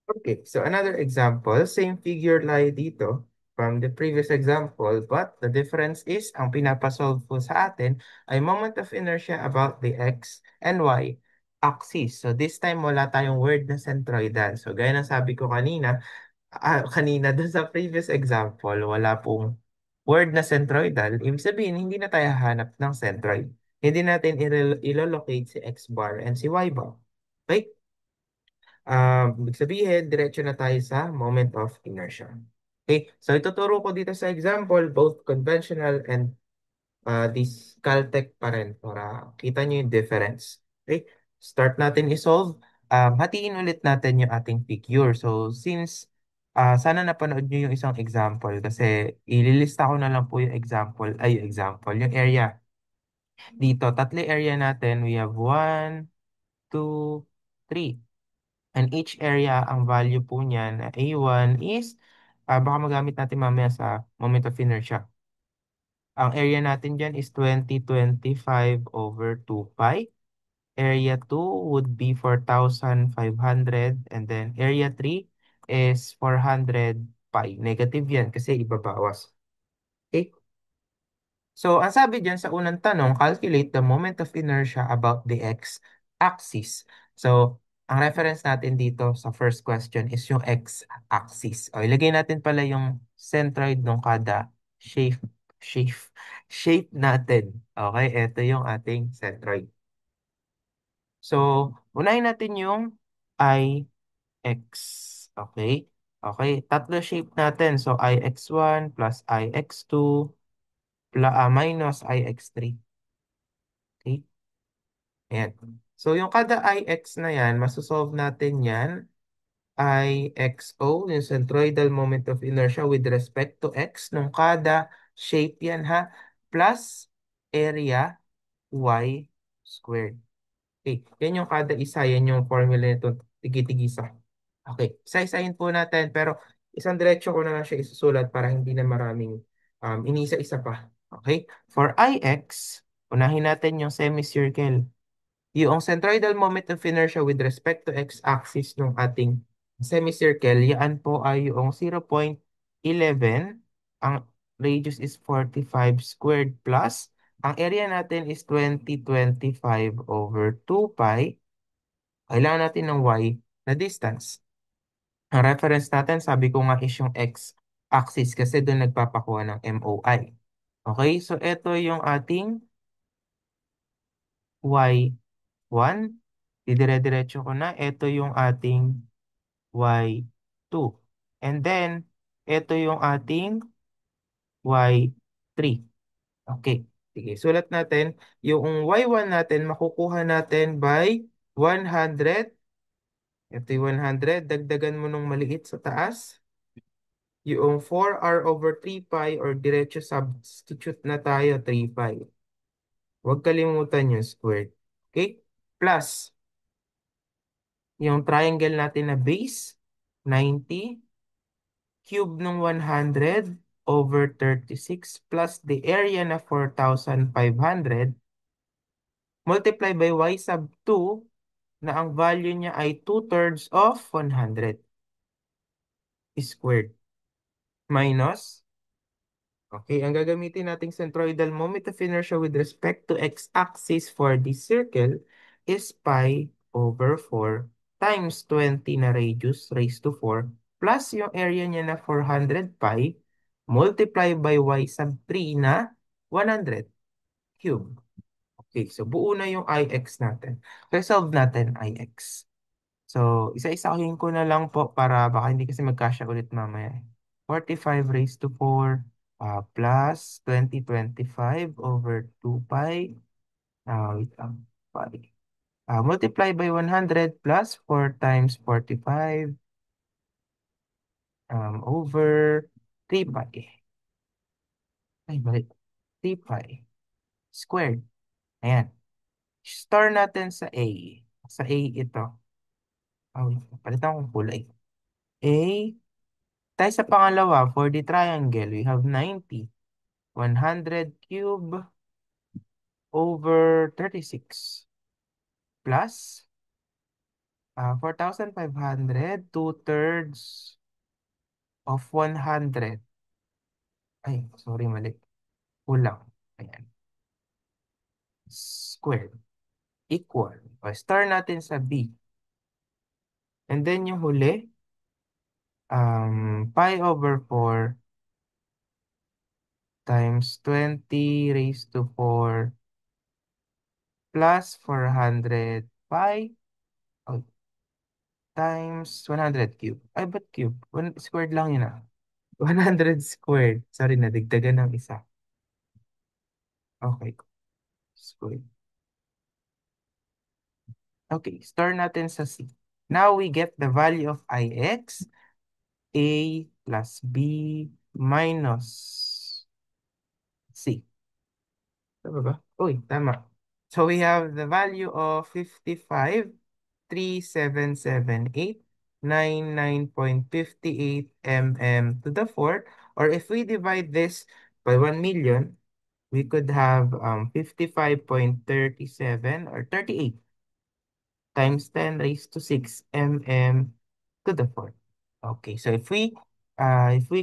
Okay, so another example, same figure lie dito from the previous example, but the difference is, ang pinapasolve po sa atin ay moment of inertia about the x and y axis. So this time wala tayong word na centroidal. So gaya ng sabi ko kanina, kanina dun sa previous example, wala pong word na centroidal. Ibig sabihin, hindi na tayo hanap ng centroid. Hindi natin ilo-locate si x bar and si y bar. Okay? Ibig sabihin, diretso na tayo sa moment of inertia. Okay, so ituturo ko dito sa example, both conventional and this Caltech pa rin para kita nyo yung difference. Okay, start natin i-solve. Hatiin ulit natin yung ating figure. So since sana napanood nyo yung isang example kasi ililista ko na lang po yung example, yung area. Dito, tatlo area natin. We have 1, 2, 3. And each area, ang value po niyan na A1 is, baka magamit natin mamaya sa moment of inertia. Ang area natin dyan is 2025 over 2 pi. Area 2 would be 4,500. And then area 3 is 400 pi. Negative yan kasi ibabawas. Okay? So, ang sabi dyan sa unang tanong, calculate the moment of inertia about the x-axis. So, ang reference natin dito sa first question is yung x-axis. O, ilagay natin pala yung centroid ng kada shape, shape, shape natin. Okay, ito yung ating centroid. So, unahin natin yung ix. Okay? Okay, tatlo shape natin. So, ix1 plus ix2 minus ix3. Okay? Ayan. So, yung kada ix na yan, masosolve natin yan, ixo, yung centroidal moment of inertia with respect to x, nung kada shape yan ha, plus area y squared. Okay, yan yung kada isa, yan yung formula nito, tigi-tigisa. Okay, isa-isahin po natin, pero isang diretso ko na lang siya isusulat para hindi na maraming inisa-isa pa. Okay, for ix, unahin natin yung semicircle. Yung centroidal moment of inertia with respect to x-axis ng ating semicircle, yan po ay yung 0.11. Ang radius is 45 squared plus. Ang area natin is 2025 over 2 pi. Kailangan natin ng y na distance. Ang reference natin, sabi ko nga is yung x-axis kasi doon nagpapakuha ng MOI. Okay, so ito yung ating y1. Didire-diretso ko na. Ito yung ating y2. And then, ito yung ating y3. Okay. Sige, sulat natin. Yung y1 natin, makukuha natin by 100. Ito yung 100. Dagdagan mo nung maliit sa taas. Yung 4r over 3 pi or diretso substitute na tayo 3 pi. Huwag kalimutan yung squared. Okay? Plus, yung triangle natin na base, 90. Cube ng 100 over 36 plus the area na 4,500 multiply by y sub 2 na ang value niya ay 2/3 of 100 squared minus, okay, ang gagamitin nating centroidal moment of inertia with respect to x-axis for this circle is pi over 4 times 20 na radius raised to 4 plus yung area niya na 400 pi multiply by y sub 3 na 100 cube. Okay, so buo na yung ix natin. Resolve natin ix. So, isa-isahin ko na lang po para baka hindi kasi magkasya ulit mamaya. 45 raised to 4 plus 2025 over 2 pi. Wait lang. Pi. Multiply by 100 plus 4 times 45 over 3 pi. Ay, balik. 3 pi squared. Ayan. Store natin sa A. Sa A ito. Wait, palitan kong kulay. A. Tayo sa pangalawa, for the triangle, we have 90. 100 cube over 36 plus 4,500, 2/3 of 100. Ay, sorry, mali. Kulang. Ayan. Squared. Equal. O, star natin sa B. And then yung huli, pi over 4 times 20 raised to 4 plus 400 pi oh, times 100 cube. Ay, ba't cube? Squared lang yun ah. 100 squared. Sorry, nadigdagan ng isa. Okay, squared. Okay, store natin sa C. Now we get the value of Ix, A plus B minus C. Tama ba? Uy, tama. So we have the value of 55,3778,99.58 mm to the fourth. Or if we divide this by 1 million, we could have 55.37 or 38 times 10 raised to 6 mm to the fourth. Okay, so if we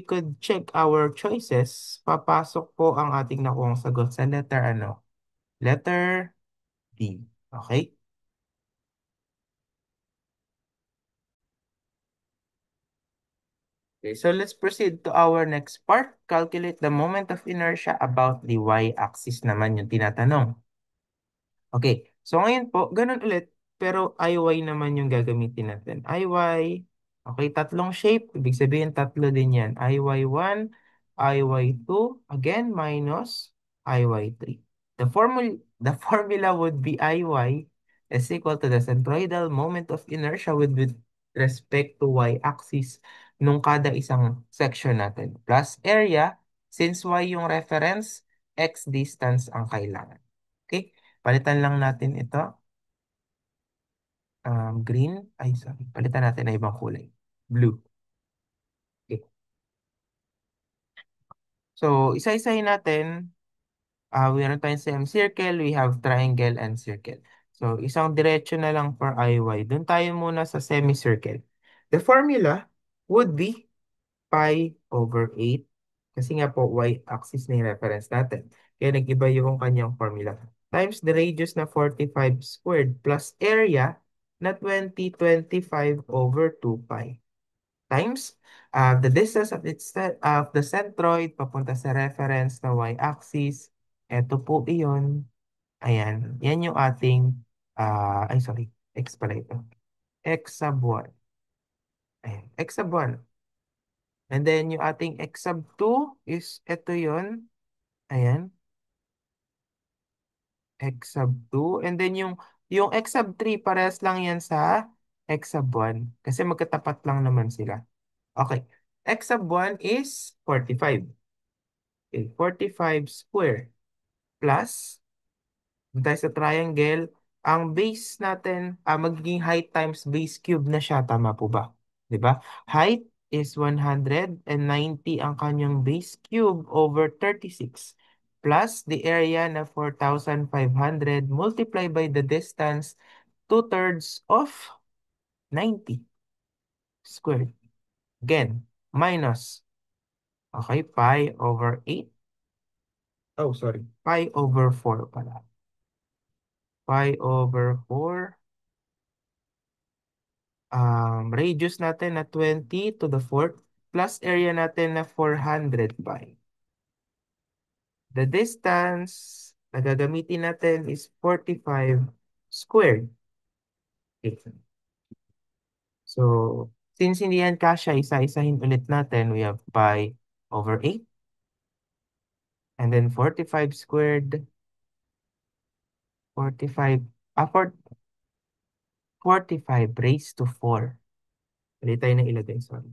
could check our choices, papasok po ang ating nakuhang sagot sa letter ano? Letter D. Okay? Okay, so let's proceed to our next part. Calculate the moment of inertia about the y-axis naman yung tinatanong. Okay, so ngayon po, ganun ulit, pero IY naman yung gagamitin natin. IY, okay, tatlong shape, ibig sabihin tatlo din yan. IY1, IY2, again, minus IY3. The formula would be IY is equal to the centroidal moment of inertia with respect to y-axis nung kada isang section natin. Plus area, since y yung reference, x distance ang kailangan. Okay? Palitan lang natin ito. Green. Ay, sorry. Palitan natin na ibang kulay. Blue. Okay. So, isa-isahin natin. Meron tayong semicircle, we have triangle and circle. So, isang diretso na lang for IY. Doon tayo muna sa semicircle. The formula would be pi over 8. Kasi nga po, y-axis na yung reference natin. Kaya nag-iba yung kanyang formula. Times the radius na 45 squared plus area na 2025 over 2 pi. Times the distance of the centroid papunta sa reference na y-axis. Ito po iyon. Ayan. Yan yung ating, ay sorry, x pala ito. X sub 1. Ayan, x sub 1. And then yung ating x sub 2 is ito yun. Ayan, x sub 2. And then yung x sub 3, parehas lang yan sa x sub 1. Kasi magkatapat lang naman sila. Okay. X sub 1 is 45. Okay, 45 square plus, dun tayo sa triangle, ang base natin, magiging height times base cube na siya. Tama po ba? 'Di ba? Height is 190 ang kanyang base cube over 36 plus the area na 4,500 multiply by the distance 2/3 of 90 squared. Again, minus, okay, pi over 8. Oh, sorry. Pi over 4 pala. Pi over 4. Radius natin na 20 to the fourth plus area natin na 400 pi. The distance na gagamitin natin is 45 squared. Okay. So, since hindi yan kasya, isa-isahin ulit natin. We have pi over 8. And then 45 squared. 45, 45 raised to 4. Pwede tayo na ilagay, sorry.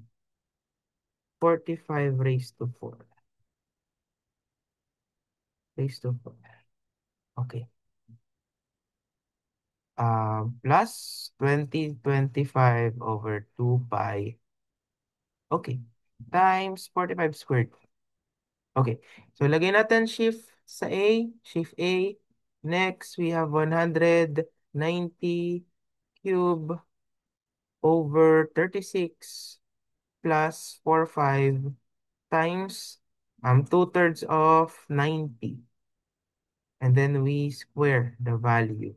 45 raised to 4. Raised to 4. Okay. Plus 2025 over 2 pi. Okay. Times 45 squared. Okay. So, lagay natin shift sa A. Shift A. Next, we have 190 cube over 36 plus 45 times 2/3 of 90. And then we square the value.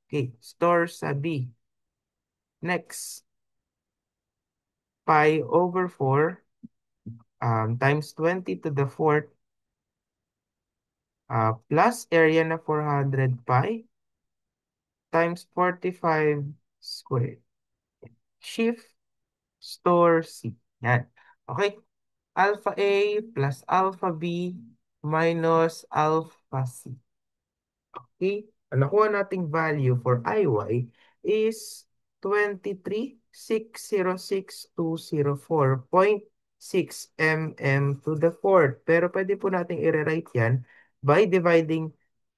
Okay, store sa B. Next, pi over 4 times 20 to the fourth plus area na 400 pi times 45 squared. Shift, store C. Yan. Okay, alpha A plus alpha B minus alpha C. Okay? Ang nakuha nating value for IY is 23,606,204.6 mm to the fourth. Pero pwede po nating i-rewrite yan by dividing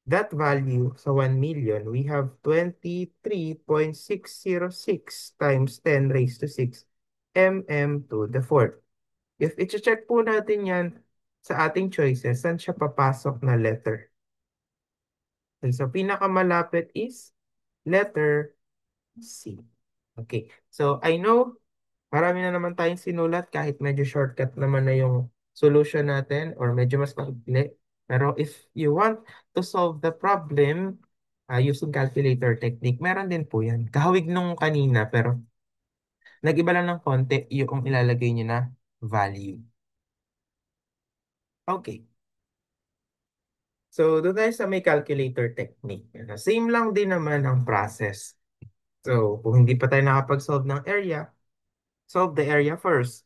that value sa 1 million. We have 23.606 times 10 raised to 6 mm to the fourth. If i-check po natin yan sa ating choices, saan siya papasok na letter? Okay, so pinakamalapit is letter C. Okay. So I know marami na naman tayong sinulat kahit medyo shortcut naman na yung solution natin or medyo mas maikli. Pero if you want to solve the problem using calculator technique, meron din po yan. Kahawig nung kanina pero nag-iba lang ng konti yung ilalagay nyo na value. Okay. So doon tayo sa may calculator technique. Same lang din naman ang process. So, kung hindi pa tayo nakapag-solve ng area, solve the area first.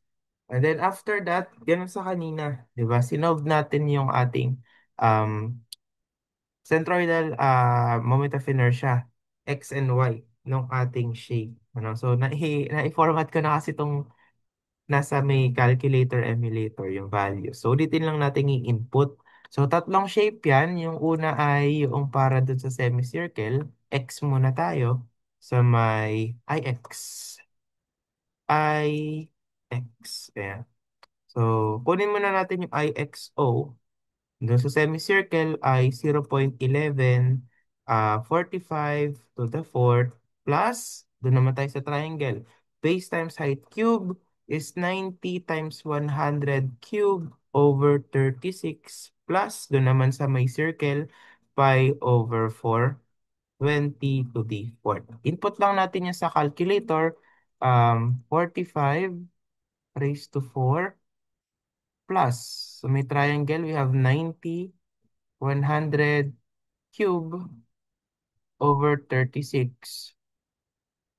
And then after that, ganun sa kanina, di ba? Sinolve natin yung ating um, centroidal moment of inertia, X and Y, ng ating shape. Ano? So, na-format ko na kasi itong nasa may calculator emulator yung value. So, ulitin lang natin i-input. So, tatlong shape yan. Yung una ay yung para dun sa semicircle. X muna tayo. So, may IX. IX. Ayan. So, kunin muna natin yung IXO. Doon sa semicircle ay 0.11, 45 to the fourth, plus, doon naman tayo sa triangle. Base times height cube is 90 times 100 cube over 36, plus, doon naman sa may circle, pi over 4, 20 to the fourth. Input lang natin yan sa calculator, 45 raised to 4 plus. So may triangle, we have 90, 100 cube over 36.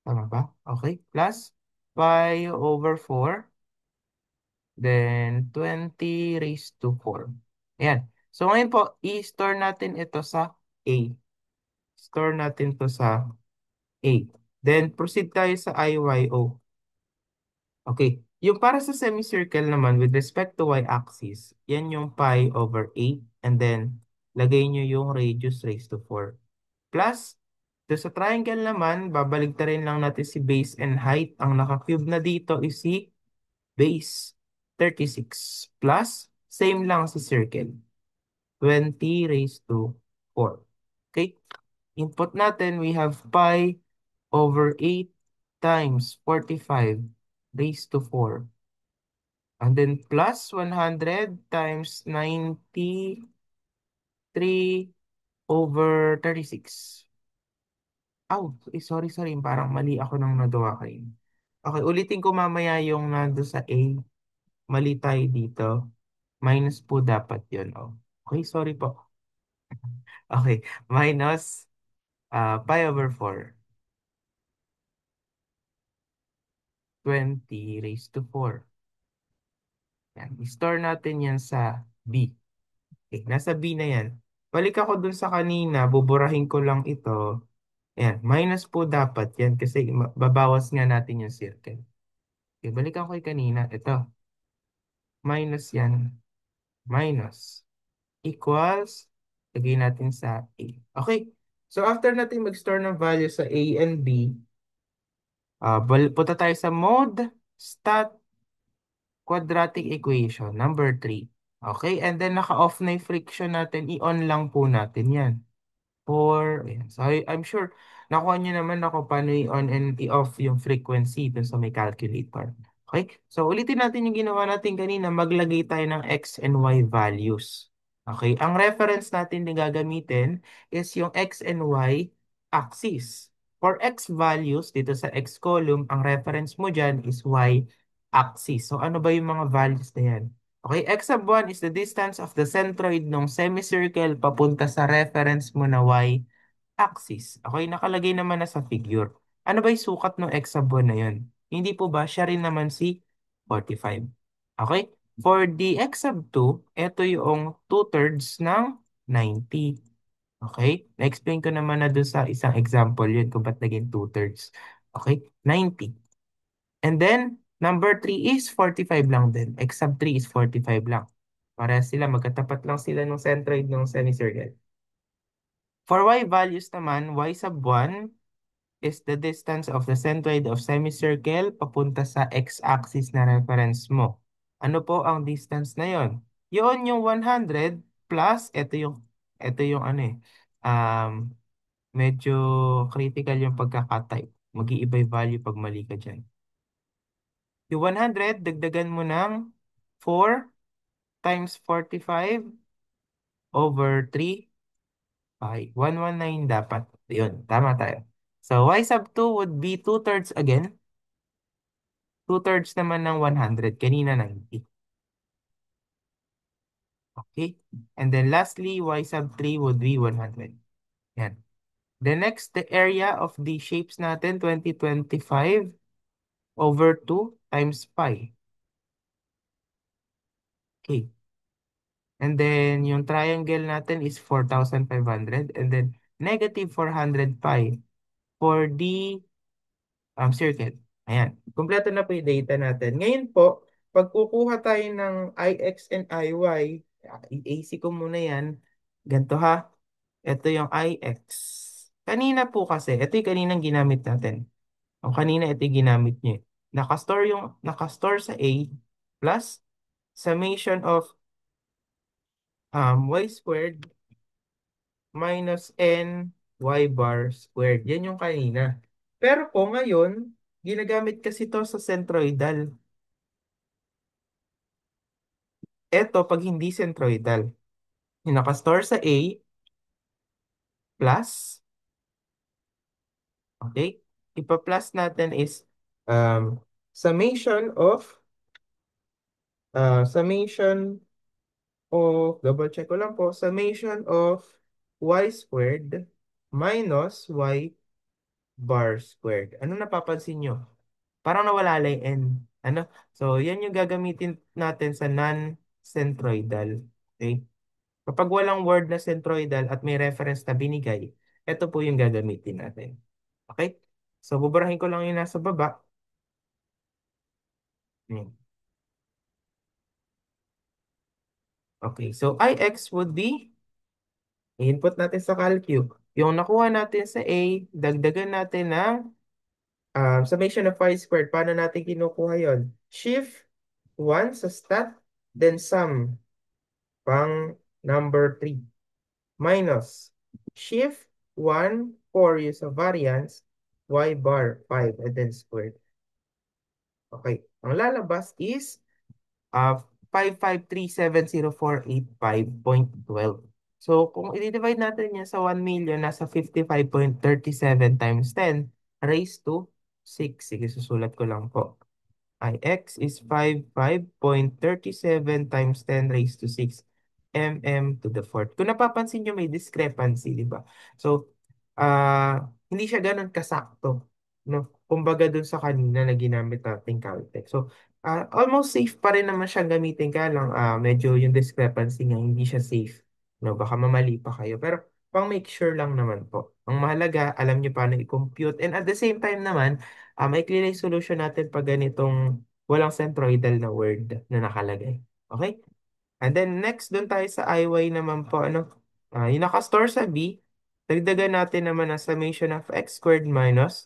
Tama ba? Okay. Plus pi over 4. Then 20 raised to 4. Ayan. So ngayon po, i-store natin ito sa A. Store natin to sa A. Then proceed tayo sa IYO. Okay. Yung para sa semicircle naman with respect to y-axis, yan yung pi over 8. And then, lagay nyo yung radius raised to 4. Plus, doon sa triangle naman, babaligtarin lang natin si base and height. Ang naka-cube na dito is si base 36. Plus, same lang si circle. 20 raised to 4. Okay? Input natin, we have pi over 8 times 45 raised to 4. And then plus 100 times 93 over 36. Oh, sorry. Parang mali ako nang nagawa kayo. Okay, ulitin ko mamaya yung nando sa A. Mali tayo dito. Minus po dapat yun. Oh. Okay, sorry po. Okay, minus pi over 4. 20 raised to 4. Yan. I-store natin yan sa B. Okay, nasa B na yan. Balik ako dun sa kanina, buburahin ko lang ito. Ayan, minus po dapat yan kasi babawas nga natin yung circle. Okay, balikan ko yung kanina. Ito, minus yan. Minus. Equals. Lagay natin sa A. Okay. So, after natin mag-store ng value sa A and B, punta tayo sa mode, stat, quadratic equation, number 3. Okay, and then naka-off na yung friction natin, i-on lang po natin yan. Ayan. So I'm sure nakuha niyo naman ako paano i-on and i-off yung frequency dun sa may calculator. Okay? So ulitin natin yung ginawa natin kanina. Maglagay tayo ng X and Y values. Okay? Ang reference natin na gagamitin is yung X and Y axis. For X values, dito sa X column, ang reference mo dyan is Y axis. So ano ba yung mga values na yan? Okay, x sub 1 is the distance of the centroid ng semicircle papunta sa reference mo na y-axis. Okay, nakalagay naman na sa figure. Ano ba yung sukat ng x sub 1 na yun? Hindi po ba? Siya rin naman si 45. Okay? For the x sub 2, ito yung 2/3 ng 90. Okay? Na-explain ko naman na doon sa isang example yun kung ba't naging 2/3. Okay? 90. And then, number 3 is 45 lang din. X sub 3 is 45 lang. Para sila, magkatapat lang sila ng centroid ng semicircle. For y values naman, y sub 1 is the distance of the centroid of semicircle papunta sa x-axis na reference mo. Ano po ang distance na yon? Yun yung 100 plus, ito yung ano medyo critical yung pagkakatype. Mag-iiba yung value pag mali ka dyan. Yung 100, dagdagan mo ng 4 times 45 over 3 pi. 119 dapat. Yun, tama tayo. So, y sub 2 would be 2/3 again. 2/3 naman ng 100. Kanina 90. Okay? And then lastly, y sub 3 would be 100. Yan. The next, the area of the shapes natin, 2025 over 2 times pi. Okay. And then, yung triangle natin is 4,500. And then, negative 400 pi for the circle. Ayan. Kumpleto na po yung data natin. Ngayon po, pag kukuha tayo ng Ix and Iy, i-AC ko muna yan. Ganito ha. Ito yung Ix. Kanina po kasi, ito yung kaninang ginamit natin. O kanina ito yung ginamit nyo. Nakastore sa A plus summation of y squared minus n y bar squared. Yan yung kanina. Pero po ngayon, ginagamit kasi to sa centroidal. Ito pag hindi centroidal. Yung nakastore sa A plus, okay? Ipa-plus natin is summation summation double check ko lang po, summation of y squared minus y bar squared. Ano napapansin nyo? Parang nawala lang yung n. Ano? So, yan yung gagamitin natin sa non-centroidal. Okay? Kapag walang word na centroidal at may reference na binigay, ito po yung gagamitin natin. Okay? So, buburahin ko lang yung nasa baba. Yan. Okay, so Ix would be, input natin sa calcu. Yung nakuha natin sa A, dagdagan natin ng summation of y squared. Paano natin kinukuha yon? Shift 1 sa stat, then sum pang number 3. Minus shift 1, 4 yung sa variance, y bar 5, and then squared. Okay. Ang lalabas is uh, 553,704,85.12. So, kung i-divide natin yan sa 1,000,000, nasa 55.37 times 10 raised to 6. Sige, susulat ko lang po. Ix is 55.37 times 10 raised to 6 to the fourth. Kung napapansin nyo, may discrepancy, di ba? So, hindi siya ganun kasakto. No? Kumbaga dun sa kanina na ginamit nating Caltech. So, almost safe pa rin naman siyang gamitin ka lang. Medyo yung discrepancy nga, hindi siya safe. No? Baka mamali pa kayo. Pero, pang make sure lang naman po. Ang mahalaga, alam nyo paano i-compute. And at the same time naman, maikli lang yung solution natin pag ganitong walang centroidal na word na nakalagay. Okay? And then next, doon tayo sa IY naman po. Yung nakastore sa B, dagdagan natin naman ang summation of x squared minus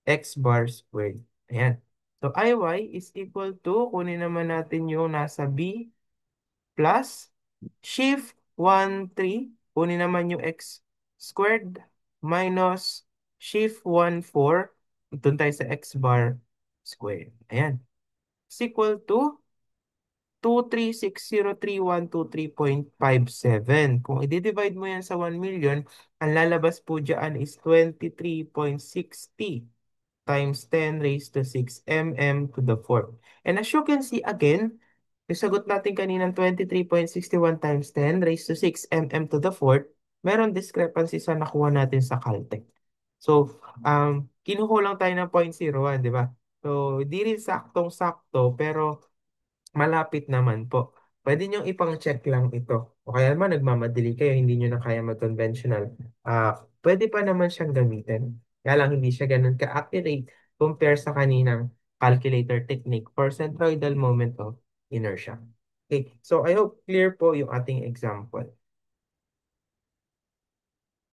x bar squared. Ayan. So IY is equal to, kunin naman natin yung nasa B plus shift 1, 3. Kunin naman yung x squared minus shift 1, 4. Doon tayo sa x bar squared. Ayan. Is equal to 23603,123.57. Kung i-divide mo yan sa 1 million, ang lalabas po dyan is 23.60 times 10 raised to 6 mm to the fourth. And as you can see again, yung sagot natin kaninang 23.61 times 10 raised to 6 mm to the fourth, meron discrepancy sa nakuha natin sa Caltech. So, kinuha lang tayo ng 0.01, di ba? So, di rin saktong-sakto, pero malapit naman po. Pwede nyo ipang-check lang ito. O kaya naman nagmamadali kayo, hindi nyo na kaya mag-conventional. Pwede pa naman siyang gamitin. Kaya lang hindi siya ganun ka-accurate compare sa kaninang calculator technique for centroidal moment of inertia. Okay, so I hope clear po yung ating example.